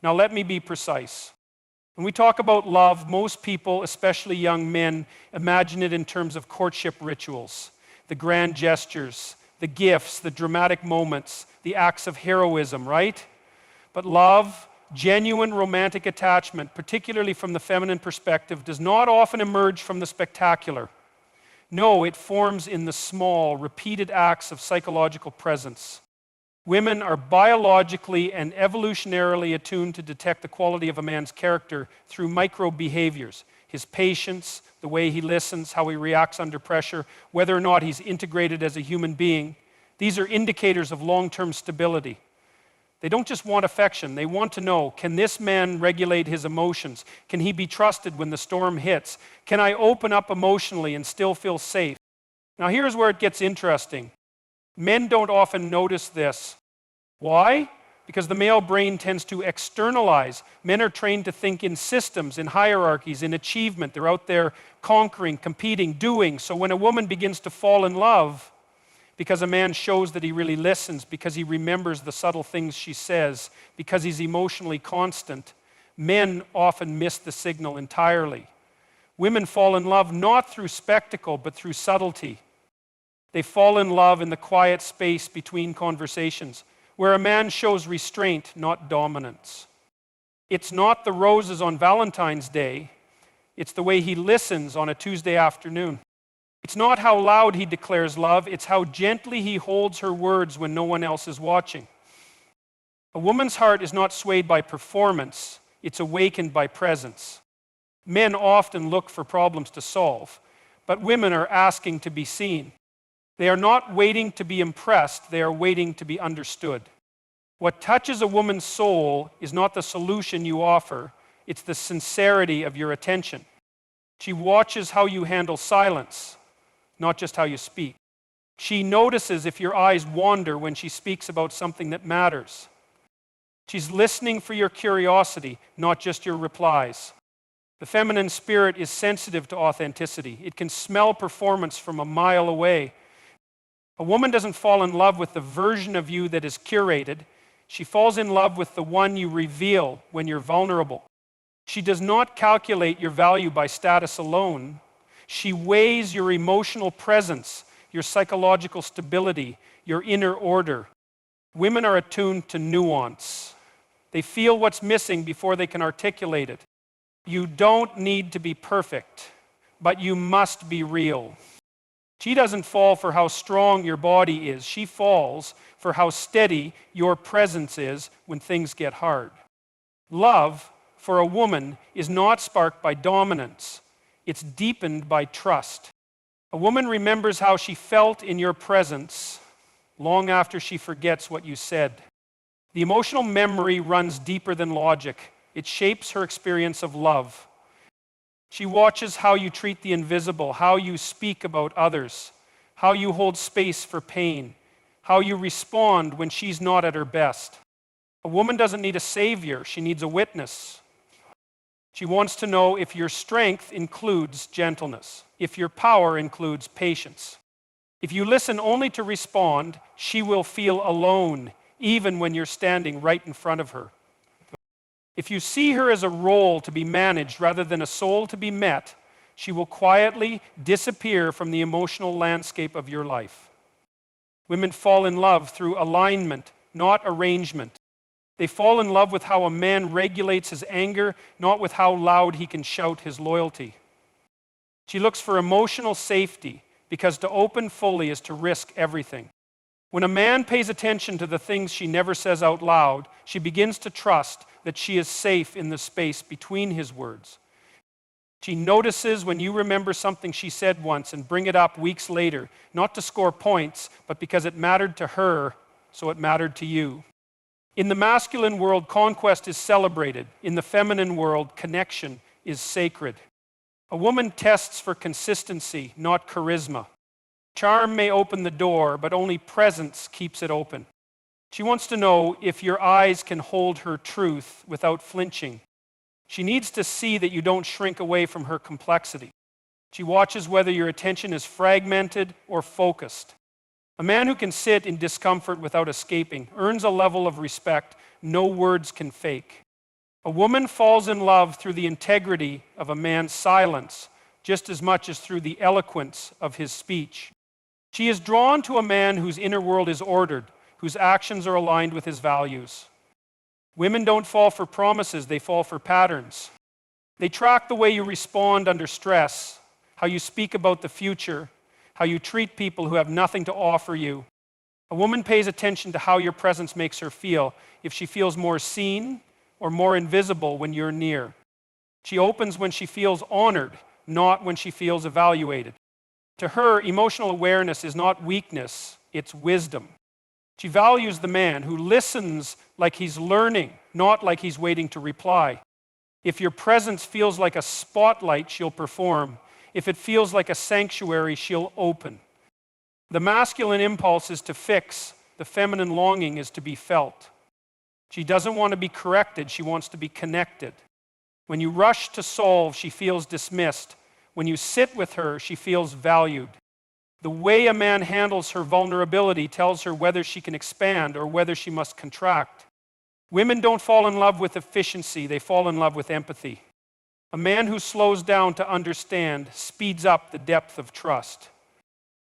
Now let me be precise. When we talk about love, most people, especially young men, imagine it in terms of courtship rituals, the grand gestures, the gifts, the dramatic moments, the acts of heroism, right? But love, genuine romantic attachment, particularly from the feminine perspective, does not often emerge from the spectacular. No, it forms in the small, repeated acts of psychological presence. Women are biologically and evolutionarily attuned to detect the quality of a man's character through micro behaviors. His patience, the way he listens, how he reacts under pressure, whether or not he's integrated as a human being. These are indicators of long-term stability. They don't just want affection, they want to know, can this man regulate his emotions? Can he be trusted when the storm hits? Can I open up emotionally and still feel safe? Now here's where it gets interesting. Men don't often notice this. Why? Because the male brain tends to externalize. Men are trained to think in systems, in hierarchies, in achievement. They're out there conquering, competing, doing. So when a woman begins to fall in love, because a man shows that he really listens, because he remembers the subtle things she says, because he's emotionally constant, men often miss the signal entirely. Women fall in love not through spectacle, but through subtlety. They fall in love in the quiet space between conversations, where a man shows restraint, not dominance. It's not the roses on Valentine's Day, it's the way he listens on a Tuesday afternoon. It's not how loud he declares love, it's how gently he holds her words when no one else is watching. A woman's heart is not swayed by performance, it's awakened by presence. Men often look for problems to solve, but women are asking to be seen. They are not waiting to be impressed, they are waiting to be understood. What touches a woman's soul is not the solution you offer, it's the sincerity of your attention. She watches how you handle silence, not just how you speak. She notices if your eyes wander when she speaks about something that matters. She's listening for your curiosity, not just your replies. The feminine spirit is sensitive to authenticity. It can smell performance from a mile away. A woman doesn't fall in love with the version of you that is curated. She falls in love with the one you reveal when you're vulnerable. She does not calculate your value by status alone. She weighs your emotional presence, your psychological stability, your inner order. Women are attuned to nuance. They feel what's missing before they can articulate it. You don't need to be perfect, but you must be real. She doesn't fall for how strong your body is. She falls for how steady your presence is when things get hard. Love, for a woman, is not sparked by dominance. It's deepened by trust. A woman remembers how she felt in your presence long after she forgets what you said. The emotional memory runs deeper than logic. It shapes her experience of love. She watches how you treat the invisible, how you speak about others, how you hold space for pain, how you respond when she's not at her best. A woman doesn't need a savior, she needs a witness. She wants to know if your strength includes gentleness, if your power includes patience. If you listen only to respond, she will feel alone, even when you're standing right in front of her. If you see her as a role to be managed rather than a soul to be met, she will quietly disappear from the emotional landscape of your life. Women fall in love through alignment, not arrangement. They fall in love with how a man regulates his anger, not with how loud he can shout his loyalty. She looks for emotional safety because to open fully is to risk everything. When a man pays attention to the things she never says out loud, she begins to trust that she is safe in the space between his words. She notices when you remember something she said once and bring it up weeks later, not to score points, but because it mattered to her, so it mattered to you. In the masculine world, conquest is celebrated. In the feminine world, connection is sacred. A woman tests for consistency, not charisma. Charm may open the door, but only presence keeps it open. She wants to know if your eyes can hold her truth without flinching. She needs to see that you don't shrink away from her complexity. She watches whether your attention is fragmented or focused. A man who can sit in discomfort without escaping earns a level of respect no words can fake. A woman falls in love through the integrity of a man's silence, just as much as through the eloquence of his speech. She is drawn to a man whose inner world is ordered, whose actions are aligned with his values. Women don't fall for promises, they fall for patterns. They track the way you respond under stress, how you speak about the future, how you treat people who have nothing to offer you. A woman pays attention to how your presence makes her feel, if she feels more seen or more invisible when you're near. She opens when she feels honored, not when she feels evaluated. To her, emotional awareness is not weakness, it's wisdom. She values the man who listens like he's learning, not like he's waiting to reply. If your presence feels like a spotlight, she'll perform. If it feels like a sanctuary, she'll open. The masculine impulse is to fix, the feminine longing is to be felt. She doesn't want to be corrected, she wants to be connected. When you rush to solve, she feels dismissed. When you sit with her, she feels valued. The way a man handles her vulnerability tells her whether she can expand or whether she must contract. Women don't fall in love with efficiency, they fall in love with empathy. A man who slows down to understand speeds up the depth of trust.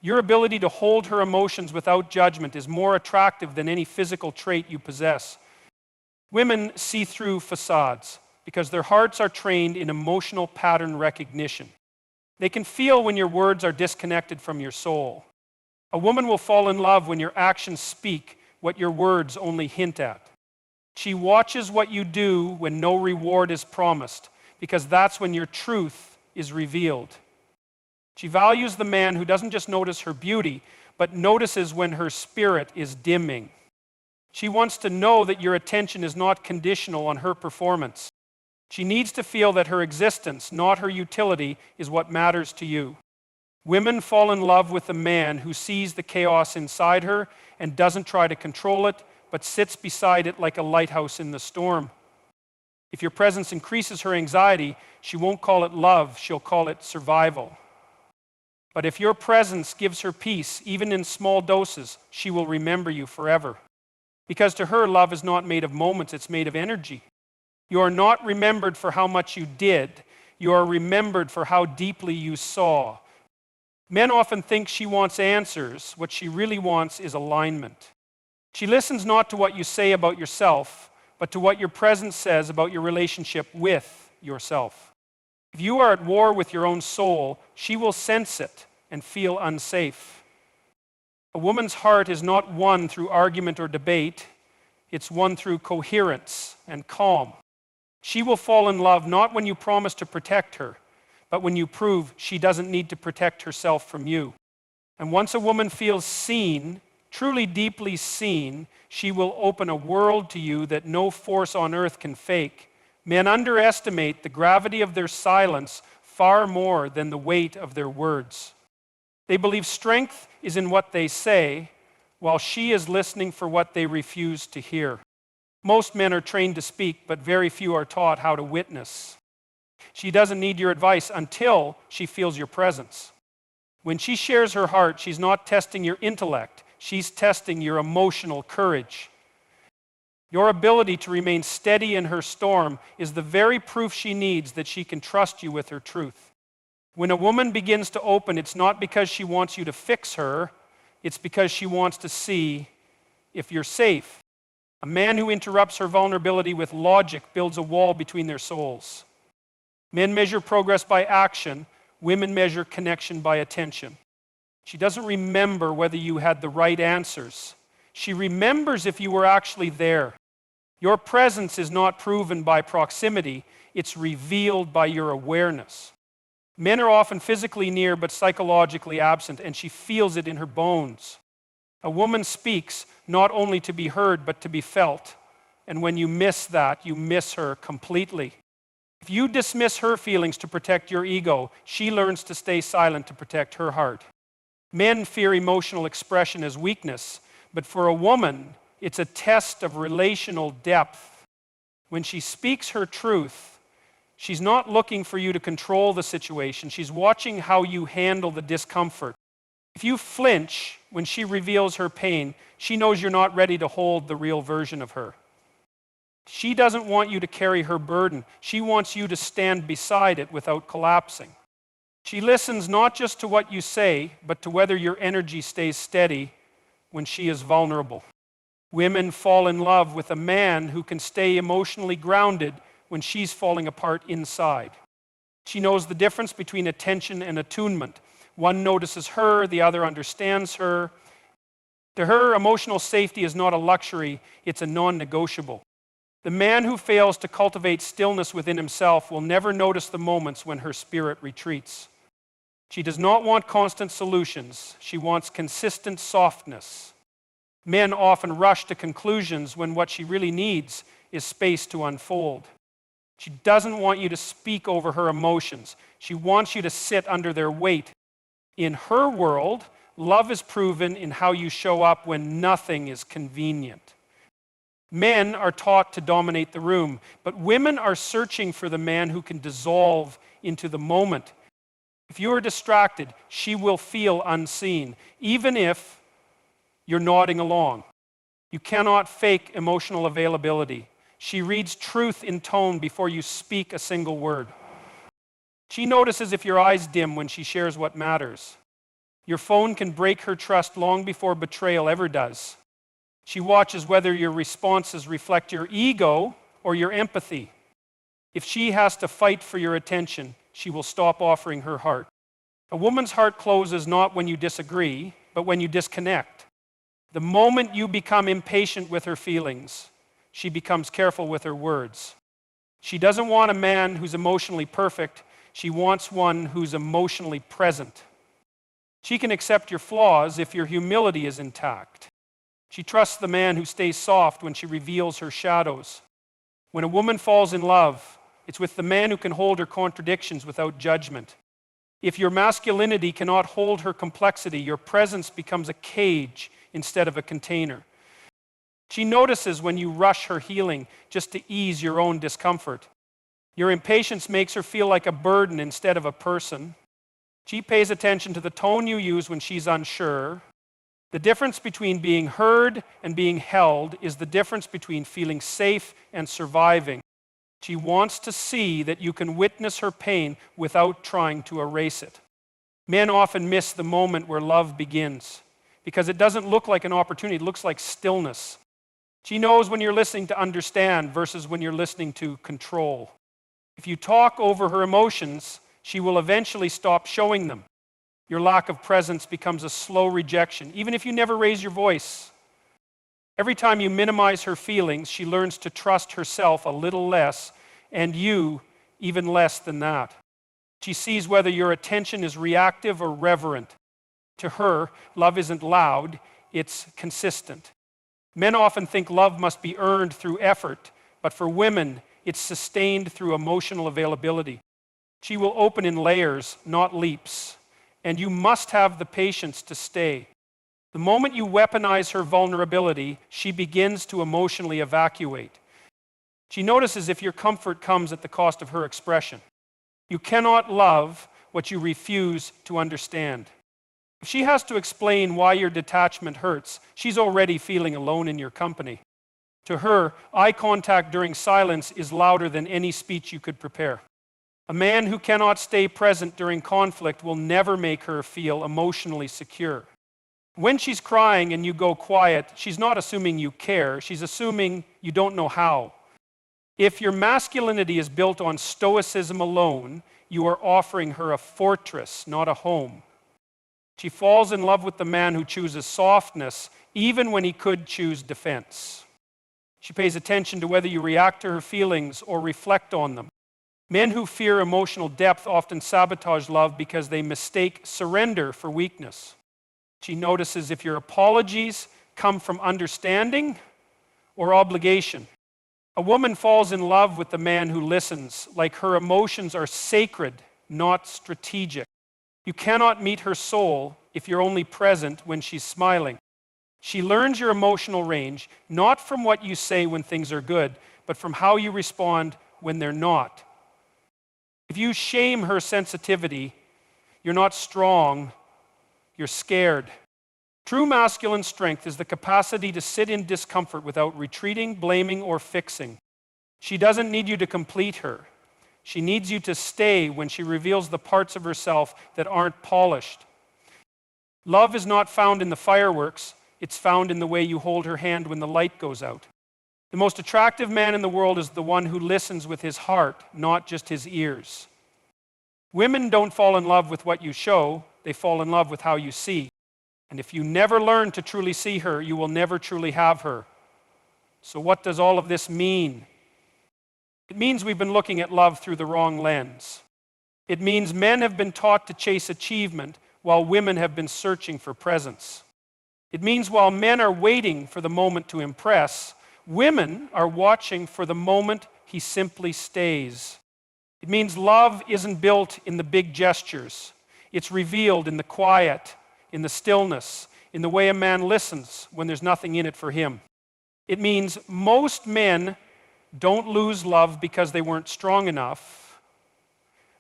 Your ability to hold her emotions without judgment is more attractive than any physical trait you possess. Women see through facades because their hearts are trained in emotional pattern recognition. They can feel when your words are disconnected from your soul. A woman will fall in love when your actions speak what your words only hint at. She watches what you do when no reward is promised, because that's when your truth is revealed. She values the man who doesn't just notice her beauty, but notices when her spirit is dimming. She wants to know that your attention is not conditional on her performance. She needs to feel that her existence, not her utility, is what matters to you. Women fall in love with a man who sees the chaos inside her and doesn't try to control it, but sits beside it like a lighthouse in the storm. If your presence increases her anxiety, she won't call it love, she'll call it survival. But if your presence gives her peace, even in small doses, she will remember you forever. Because to her, love is not made of moments, it's made of energy. You are not remembered for how much you did. You are remembered for how deeply you saw. Men often think she wants answers. What she really wants is alignment. She listens not to what you say about yourself, but to what your presence says about your relationship with yourself. If you are at war with your own soul, she will sense it and feel unsafe. A woman's heart is not won through argument or debate. It's won through coherence and calm. She will fall in love not when you promise to protect her, but when you prove she doesn't need to protect herself from you. And once a woman feels seen, truly deeply seen, she will open a world to you that no force on earth can fake. Men underestimate the gravity of their silence far more than the weight of their words. They believe strength is in what they say, while she is listening for what they refuse to hear. Most men are trained to speak, but very few are taught how to witness. She doesn't need your advice until she feels your presence. When she shares her heart, she's not testing your intellect, she's testing your emotional courage. Your ability to remain steady in her storm is the very proof she needs that she can trust you with her truth. When a woman begins to open, it's not because she wants you to fix her, it's because she wants to see if you're safe. A man who interrupts her vulnerability with logic builds a wall between their souls. Men measure progress by action, women measure connection by attention. She doesn't remember whether you had the right answers. She remembers if you were actually there. Your presence is not proven by proximity, it's revealed by your awareness. Men are often physically near but psychologically absent, and she feels it in her bones. A woman speaks not only to be heard but to be felt, and when you miss that, you miss her completely. If you dismiss her feelings to protect your ego, she learns to stay silent to protect her heart. Men fear emotional expression as weakness, but for a woman, it's a test of relational depth. When she speaks her truth, she's not looking for you to control the situation. She's watching how you handle the discomfort. If you flinch when she reveals her pain, she knows you're not ready to hold the real version of her. She doesn't want you to carry her burden. She wants you to stand beside it without collapsing. She listens not just to what you say, but to whether your energy stays steady when she is vulnerable. Women fall in love with a man who can stay emotionally grounded when she's falling apart inside. She knows the difference between attention and attunement. One notices her, the other understands her. To her, emotional safety is not a luxury, it's a non-negotiable. The man who fails to cultivate stillness within himself will never notice the moments when her spirit retreats. She does not want constant solutions. She wants consistent softness. Men often rush to conclusions when what she really needs is space to unfold. She doesn't want you to speak over her emotions. She wants you to sit under their weight. In her world, love is proven in how you show up when nothing is convenient. Men are taught to dominate the room, but women are searching for the man who can dissolve into the moment. If you are distracted, she will feel unseen, even if you're nodding along. You cannot fake emotional availability. She reads truth in tone before you speak a single word. She notices if your eyes dim when she shares what matters. Your phone can break her trust long before betrayal ever does. She watches whether your responses reflect your ego or your empathy. If she has to fight for your attention, she will stop offering her heart. A woman's heart closes not when you disagree, but when you disconnect. The moment you become impatient with her feelings, she becomes careful with her words. She doesn't want a man who's emotionally perfect. She wants one who's emotionally present. She can accept your flaws if your humility is intact. She trusts the man who stays soft when she reveals her shadows. When a woman falls in love, it's with the man who can hold her contradictions without judgment. If your masculinity cannot hold her complexity, your presence becomes a cage instead of a container. She notices when you rush her healing just to ease your own discomfort. Your impatience makes her feel like a burden instead of a person. She pays attention to the tone you use when she's unsure. The difference between being heard and being held is the difference between feeling safe and surviving. She wants to see that you can witness her pain without trying to erase it. Men often miss the moment where love begins because it doesn't look like an opportunity, it looks like stillness. She knows when you're listening to understand versus when you're listening to control. If you talk over her emotions, she will eventually stop showing them. Your lack of presence becomes a slow rejection, even if you never raise your voice. Every time you minimize her feelings, she learns to trust herself a little less, and you even less than that. She sees whether your attention is reactive or reverent. To her, love isn't loud, it's consistent. Men often think love must be earned through effort, but for women, it's sustained through emotional availability. She will open in layers, not leaps. And you must have the patience to stay. The moment you weaponize her vulnerability, she begins to emotionally evacuate. She notices if your comfort comes at the cost of her expression. You cannot love what you refuse to understand. If she has to explain why your detachment hurts, she's already feeling alone in your company. To her, eye contact during silence is louder than any speech you could prepare. A man who cannot stay present during conflict will never make her feel emotionally secure. When she's crying and you go quiet, she's not assuming you care, she's assuming you don't know how. If your masculinity is built on stoicism alone, you are offering her a fortress, not a home. She falls in love with the man who chooses softness, even when he could choose defense. She pays attention to whether you react to her feelings or reflect on them. Men who fear emotional depth often sabotage love because they mistake surrender for weakness. She notices if your apologies come from understanding or obligation. A woman falls in love with the man who listens, like her emotions are sacred, not strategic. You cannot meet her soul if you're only present when she's smiling. She learns your emotional range, not from what you say when things are good, but from how you respond when they're not. If you shame her sensitivity, you're not strong, you're scared. True masculine strength is the capacity to sit in discomfort without retreating, blaming, or fixing. She doesn't need you to complete her. She needs you to stay when she reveals the parts of herself that aren't polished. Love is not found in the fireworks. It's found in the way you hold her hand when the light goes out. The most attractive man in the world is the one who listens with his heart, not just his ears. Women don't fall in love with what you show. They fall in love with how you see. And if you never learn to truly see her, you will never truly have her. So what does all of this mean? It means we've been looking at love through the wrong lens. It means men have been taught to chase achievement while women have been searching for presence. It means while men are waiting for the moment to impress, women are watching for the moment he simply stays. It means love isn't built in the big gestures. It's revealed in the quiet, in the stillness, in the way a man listens when there's nothing in it for him. It means most men don't lose love because they weren't strong enough.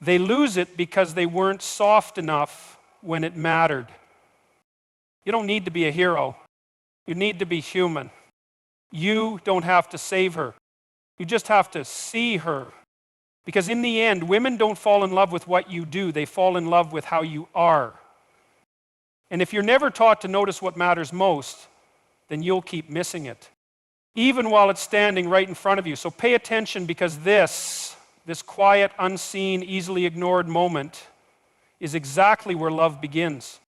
They lose it because they weren't soft enough when it mattered. You don't need to be a hero. You need to be human. You don't have to save her. You just have to see her. Because in the end, women don't fall in love with what you do. They fall in love with how you are. And if you're never taught to notice what matters most, then you'll keep missing it, even while it's standing right in front of you. So pay attention, because this quiet, unseen, easily ignored moment is exactly where love begins.